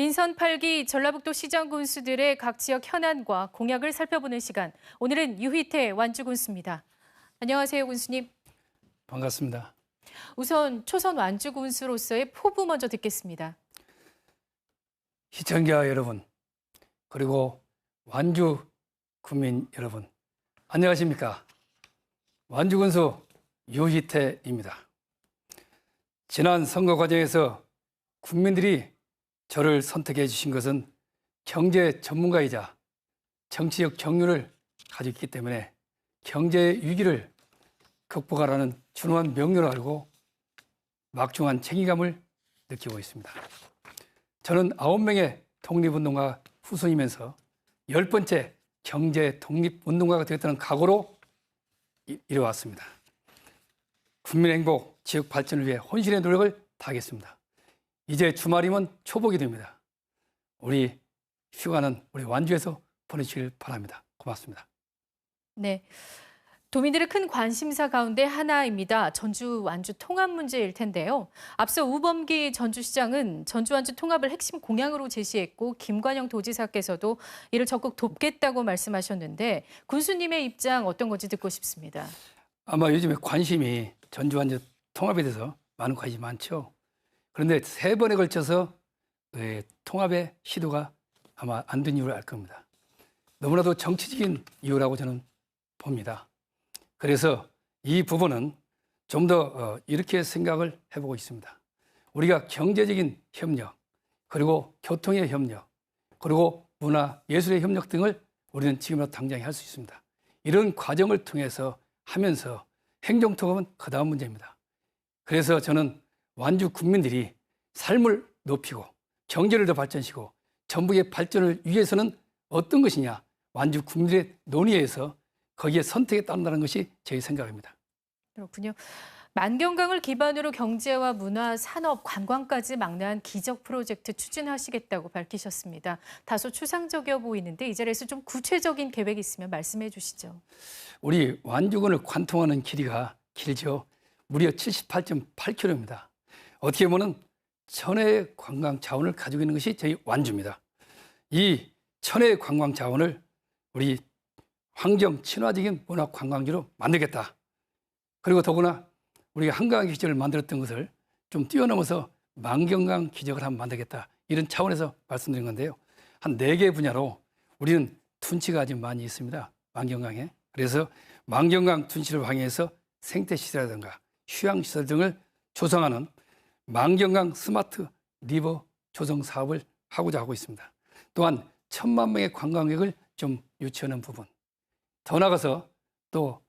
민선 8기 전라북도 시장 군수들의 각 지역 현안과 공약을 살펴보는 시간. 오늘은 유희태 완주 군수입니다. 안녕하세요, 군수님. 반갑습니다. 우선 초선 완주 군수로서의 포부 먼저 듣겠습니다. 시청자 여러분, 그리고 완주 국민 여러분, 안녕하십니까? 완주 군수 유희태입니다. 지난 선거 과정에서 국민들이 저를 선택해 주신 것은 경제 전문가이자 정치적 경륜을 가지고 있기 때문에 경제 위기를 극복하라는 준엄한 명령을 알고 막중한 책임감을 느끼고 있습니다. 저는 9명의 독립운동가 후손이면서 10번째 경제 독립운동가가 되었다는 각오로 이뤄왔습니다. 국민 행복, 지역 발전을 위해 혼신의 노력을 다하겠습니다. 이제 주말이면 초복이 됩니다. 우리 휴가는 우리 완주에서 보내시길 바랍니다. 고맙습니다. 네, 도민들의 큰 관심사 가운데 하나입니다. 전주 완주 통합 문제일 텐데요. 앞서 우범기 전주시장은 전주 완주 통합을 핵심 공약으로 제시했고 김관영 도지사께서도 이를 적극 돕겠다고 말씀하셨는데 군수님의 입장 어떤 건지 듣고 싶습니다. 아마 요즘에 관심이 전주 완주 통합에 대해서 많은 관심이 많죠. 그런데 3번에 걸쳐서 통합의 시도가 아마 안 된 이유를 알 겁니다. 너무나도 정치적인 이유라고 저는 봅니다. 그래서 이 부분은 좀 더 이렇게 생각을 해보고 있습니다. 우리가 경제적인 협력, 그리고 교통의 협력, 그리고 문화, 예술의 협력 등을 우리는 지금이라도 당장에 할 수 있습니다. 이런 과정을 통해서 하면서 행정통합은 그 다음 문제입니다. 그래서 저는 완주 국민들이 삶을 높이고 경제를 더 발전시키고 전북의 발전을 위해서는 어떤 것이냐, 완주 국민들의 논의에서 거기에 선택에 따른다는 것이 제 생각입니다. 그렇군요. 만경강을 기반으로 경제와 문화, 산업, 관광까지 망라한 기적 프로젝트 추진하시겠다고 밝히셨습니다. 다소 추상적이어 보이는데 이 자리에서 좀 구체적인 계획이 있으면 말씀해 주시죠. 우리 완주군을 관통하는 길이가 길죠. 무려 78.8km입니다. 어떻게 보면 천혜의 관광 자원을 가지고 있는 것이 저희 완주입니다. 이 천혜의 관광 자원을 우리 환경 친화적인 문화 관광지로 만들겠다. 그리고 더구나 우리가 한강 기적을 만들었던 것을 좀 뛰어넘어서 만경강 기적을 한번 만들겠다. 이런 차원에서 말씀드린 건데요. 한 4개 분야로 우리는 둔치가 아주 많이 있습니다. 만경강에. 그래서 만경강 둔치를 방해해서 생태시설이라든가 휴양시설 등을 조성하는 만경강 스마트 리버 조성 사업을 하고자 하고 있습니다. 또한 1000만 명의 관광객을 좀 유치하는 부분. 더 나아가서 또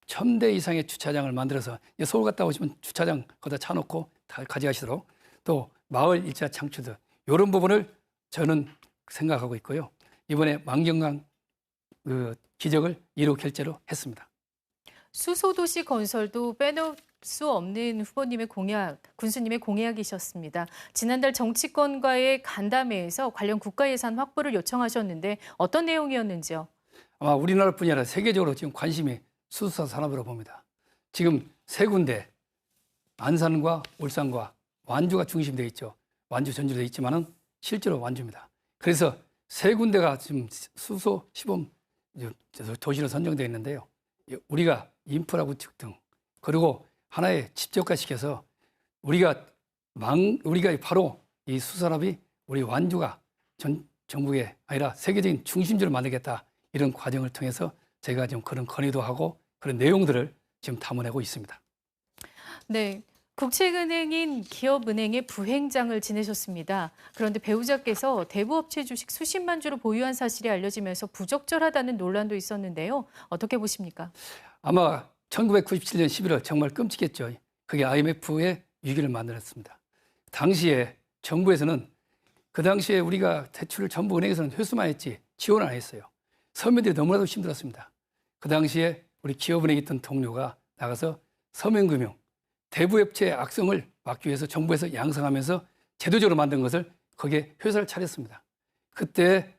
1000대 이상의 주차장을 만들어서 서울 갔다 오시면 주차장 거기다 차 놓고 다 가져가시도록 또 마을 일자 창출 등 이런 부분을 저는 생각하고 있고요. 이번에 만경강 기적을 1호 결제로 했습니다. 수소도시 건설도 빼놓을 수 없는 후보님의 공약, 군수님의 공약이셨습니다. 지난달 정치권과의 간담회에서 관련 국가 예산 확보를 요청하셨는데 어떤 내용이었는지요? 아마 우리나라뿐이 아니라 세계적으로 지금 관심이 수소 산업으로 봅니다. 지금 3군데, 안산과 울산과 완주가 중심이 되어 있죠. 완주 전주로 되어 있지만은 실제로 완주입니다. 그래서 3군데가 지금 수소 시범 도시로 선정되어 있는데요. 우리가 인프라 구축 등 그리고 하나의 집적화시켜서 우리가 바로 이 수산업이 우리 완주가 전국에 아니라 세계적인 중심지를 만들겠다. 이런 과정을 통해서 제가 지금 그런 건의도 하고 그런 내용들을 지금 담아내고 있습니다. 네, 국책은행인 기업은행의 부행장을 지내셨습니다. 그런데 배우자께서 대부업체 주식 수십만 주를 보유한 사실이 알려지면서 부적절하다는 논란도 있었는데요. 어떻게 보십니까? 아마 1997년 11월 정말 끔찍했죠. 그게 IMF의 위기를 만들었습니다. 당시에 정부에서는 그 당시에 우리가 대출을 전부 은행에서는 회수만 했지 지원을 안 했어요. 서민들이 너무나도 힘들었습니다. 그 당시에 우리 기업은행에 있던 동료가 나가서 서민금융, 대부업체의 악성을 막기 위해서 정부에서 양성하면서 제도적으로 만든 것을 거기에 회사를 차렸습니다. 그때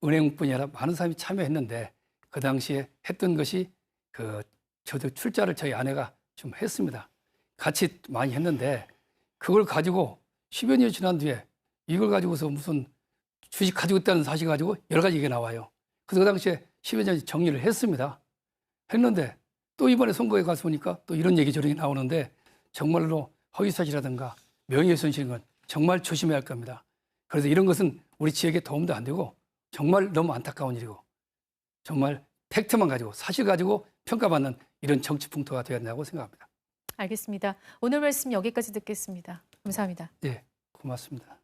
은행뿐이 아니라 많은 사람이 참여했는데 그 당시에 했던 것이 저도 출자를 저희 아내가 좀 했습니다. 같이 많이 했는데 그걸 가지고 10여 년이 지난 뒤에 이걸 가지고서 무슨 주식 가지고 있다는 사실 가지고 여러 가지 얘기가 나와요. 그래서 그 당시에 10여 년 정리를 했습니다. 했는데 또 이번에 선거에 가서 보니까 또 이런 얘기 저런 게 나오는데 정말로 허위사실이라든가 명예훼손인 건 정말 조심해야 할 겁니다. 그래서 이런 것은 우리 지역에 도움도 안 되고 정말 너무 안타까운 일이고 정말 팩트만 가지고 사실 가지고 평가받는 이런 정치 풍토가 되어야 된다고 생각합니다. 알겠습니다. 오늘 말씀 여기까지 듣겠습니다. 감사합니다. 네, 고맙습니다.